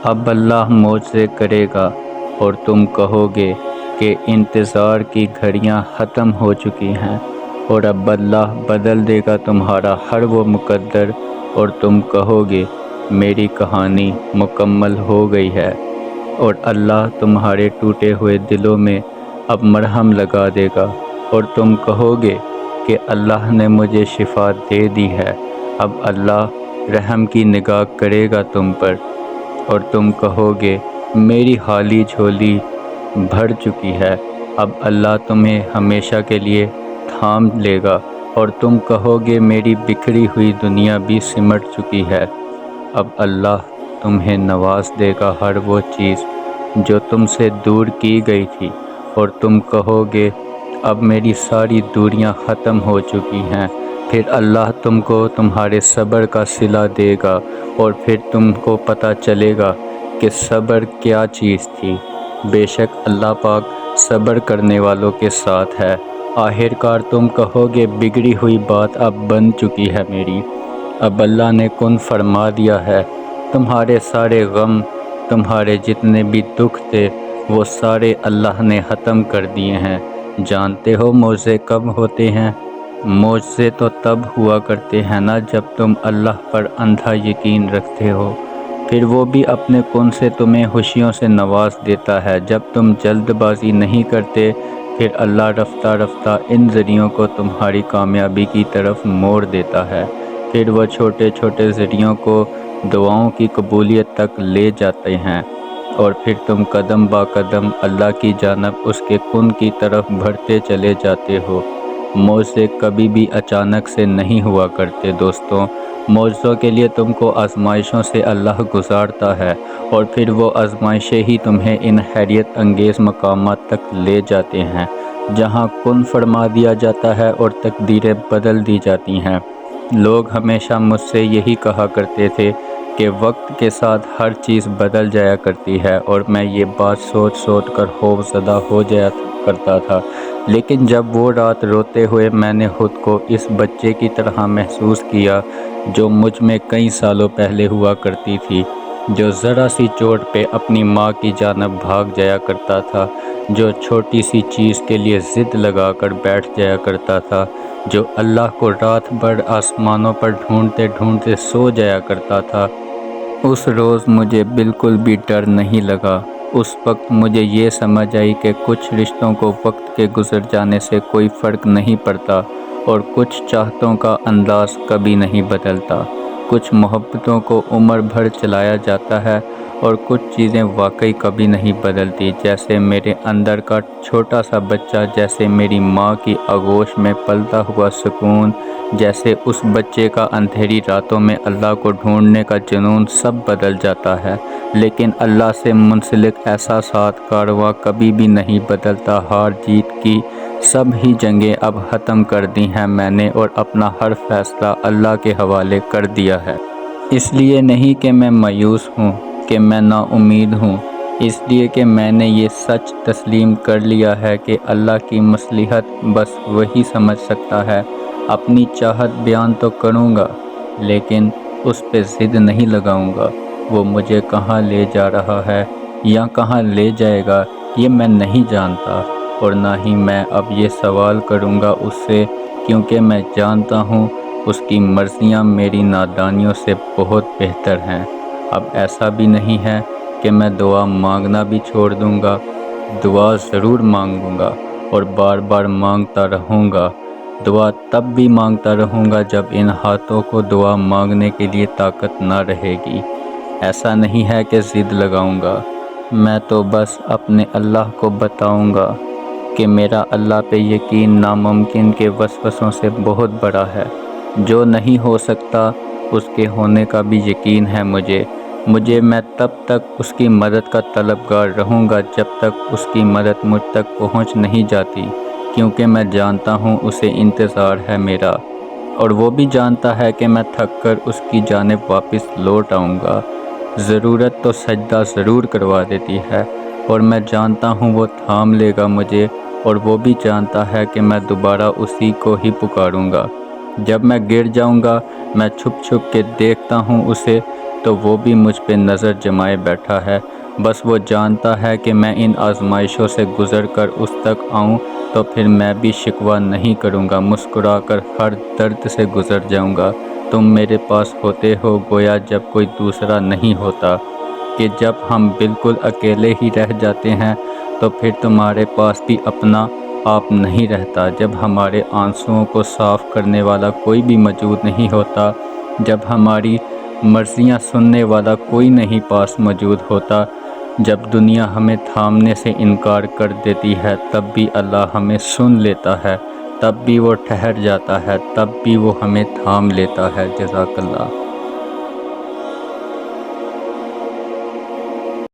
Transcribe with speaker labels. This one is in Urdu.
Speaker 1: اب اللہ معجزے کرے گا اور تم کہو گے کہ انتظار کی گھڑیاں ختم ہو چکی ہیں، اور اب اللہ بدل دے گا تمہارا ہر وہ مقدر، اور تم کہو گے میری کہانی مکمل ہو گئی ہے، اور اللہ تمہارے ٹوٹے ہوئے دلوں میں اب مرہم لگا دے گا، اور تم کہو گے کہ اللہ نے مجھے شفا دے دی ہے، اب اللہ رحم کی نگاہ کرے گا تم پر، اور تم کہو گے میری خالی جھولی بھر چکی ہے، اب اللہ تمہیں ہمیشہ کے لیے تھام لے گا، اور تم کہو گے میری بکھری ہوئی دنیا بھی سمٹ چکی ہے، اب اللہ تمہیں نواز دے گا ہر وہ چیز جو تم سے دور کی گئی تھی، اور تم کہو گے اب میری ساری دوریاں ختم ہو چکی ہیں، پھر اللہ تم کو تمہارے صبر کا صلہ دے گا، اور پھر تم کو پتہ چلے گا کہ صبر کیا چیز تھی۔ بے شک اللہ پاک صبر کرنے والوں کے ساتھ ہے۔ آخر کار تم کہو گے بگڑی ہوئی بات اب بن چکی ہے میری، اب اللہ نے کن فرما دیا ہے، تمہارے سارے غم، تمہارے جتنے بھی دکھ تھے وہ سارے اللہ نے ختم کر دیے ہیں۔ جانتے ہو معجزے کب ہوتے ہیں؟ معجزے تو تب ہوا کرتے ہیں نا جب تم اللہ پر اندھا یقین رکھتے ہو، پھر وہ بھی اپنے کن سے تمہیں خوشیوں سے نواز دیتا ہے۔ جب تم جلد بازی نہیں کرتے، پھر اللہ رفتہ رفتہ ان ذریعوں کو تمہاری کامیابی کی طرف موڑ دیتا ہے، پھر وہ چھوٹے چھوٹے ذریعوں کو دعاؤں کی قبولیت تک لے جاتے ہیں، اور پھر تم قدم با قدم اللہ کی جانب اس کے کن کی طرف بڑھتے چلے جاتے ہو۔ معجزے کبھی بھی اچانک سے نہیں ہوا کرتے دوستوں، معجزوں کے لیے تم کو آزمائشوں سے اللہ گزارتا ہے، اور پھر وہ آزمائشیں ہی تمہیں ان حیرت انگیز مقامات تک لے جاتے ہیں جہاں کن فرما دیا جاتا ہے اور تقدیریں بدل دی جاتی ہیں۔ لوگ ہمیشہ مجھ سے یہی کہا کرتے تھے کہ وقت کے ساتھ ہر چیز بدل جایا کرتی ہے، اور میں یہ بات سوچ سوچ کر خوف زدہ ہو جایا کرتا تھا، لیکن جب وہ رات روتے ہوئے میں نے خود کو اس بچے کی طرح محسوس کیا جو مجھ میں کئی سالوں پہلے ہوا کرتی تھی، جو ذرا سی چوٹ پہ اپنی ماں کی جانب بھاگ جایا کرتا تھا، جو چھوٹی سی چیز کے لیے ضد لگا کر بیٹھ جایا کرتا تھا، جو اللہ کو رات بھر آسمانوں پر ڈھونڈتے ڈھونڈتے سو جایا کرتا تھا، اس روز مجھے بالکل بھی ڈر نہیں لگا۔ اس وقت مجھے یہ سمجھ آئی کہ کچھ رشتوں کو وقت کے گزر جانے سے کوئی فرق نہیں پڑتا، اور کچھ چاہتوں کا انداز کبھی نہیں بدلتا، کچھ محبتوں کو عمر بھر چلایا جاتا ہے، اور کچھ چیزیں واقعی کبھی نہیں بدلتی، جیسے میرے اندر کا چھوٹا سا بچہ، جیسے میری ماں کی آغوش میں پلتا ہوا سکون، جیسے اس بچے کا اندھیری راتوں میں اللہ کو ڈھونڈنے کا جنون، سب بدل جاتا ہے، لیکن اللہ سے منسلک احساسات کارواں کبھی بھی نہیں بدلتا۔ ہار جیت کی سب ہی جنگیں اب ختم کر دی ہیں میں نے، اور اپنا ہر فیصلہ اللہ کے حوالے کر دیا ہے۔ اس لیے نہیں کہ میں مایوس ہوں، کہ میں نا امید ہوں، اس لیے کہ میں نے یہ سچ تسلیم کر لیا ہے کہ اللہ کی مصلحت بس وہی سمجھ سکتا ہے۔ اپنی چاہت بیان تو کروں گا، لیکن اس پہ ضد نہیں لگاؤں گا۔ وہ مجھے کہاں لے جا رہا ہے یا کہاں لے جائے گا یہ میں نہیں جانتا، اور نہ ہی میں اب یہ سوال کروں گا اس سے، کیونکہ میں جانتا ہوں اس کی مرضیاں میری نادانیوں سے بہت بہتر ہیں۔ اب ایسا بھی نہیں ہے کہ میں دعا مانگنا بھی چھوڑ دوں گا، دعا ضرور مانگوں گا، اور بار بار مانگتا رہوں گا۔ دعا تب بھی مانگتا رہوں گا جب ان ہاتھوں کو دعا مانگنے کے لیے طاقت نہ رہے گی۔ ایسا نہیں ہے کہ ضد لگاؤں گا، میں تو بس اپنے اللہ کو بتاؤں گا کہ میرا اللہ پہ یقین ناممکن کے وسوسوں سے بہت بڑا ہے، جو نہیں ہو سکتا اس کے ہونے کا بھی یقین ہے مجھے میں تب تک اس کی مدد کا طلبگار رہوں گا جب تک اس کی مدد مجھ تک پہنچ نہیں جاتی، کیونکہ میں جانتا ہوں اسے انتظار ہے میرا، اور وہ بھی جانتا ہے کہ میں تھک کر اس کی جانب واپس لوٹ آؤں گا۔ ضرورت تو سجدہ ضرور کروا دیتی ہے، اور میں جانتا ہوں وہ تھام لے گا مجھے، اور وہ بھی جانتا ہے کہ میں دوبارہ اسی کو ہی پکاروں گا۔ جب میں گر جاؤں گا، میں چھپ چھپ کے دیکھتا ہوں اسے، تو وہ بھی مجھ پہ نظر جمائے بیٹھا ہے۔ بس وہ جانتا ہے کہ میں ان آزمائشوں سے گزر کر اس تک آؤں تو پھر میں بھی شکوہ نہیں کروں گا، مسکرا کر ہر درد سے گزر جاؤں گا۔ تم میرے پاس ہوتے ہو گویا جب کوئی دوسرا نہیں ہوتا، کہ جب ہم بالکل اکیلے ہی رہ جاتے ہیں تو پھر تمہارے پاس بھی اپنا آپ نہیں رہتا، جب ہمارے آنسوؤں کو صاف کرنے والا کوئی بھی موجود نہیں ہوتا، جب ہماری مرضیاں سننے والا کوئی نہیں پاس موجود ہوتا، جب دنیا ہمیں تھامنے سے انکار کر دیتی ہے تب بھی اللہ ہمیں سن لیتا ہے، تب بھی وہ ٹھہر جاتا ہے، تب بھی وہ ہمیں تھام لیتا ہے۔ جزاک اللہ۔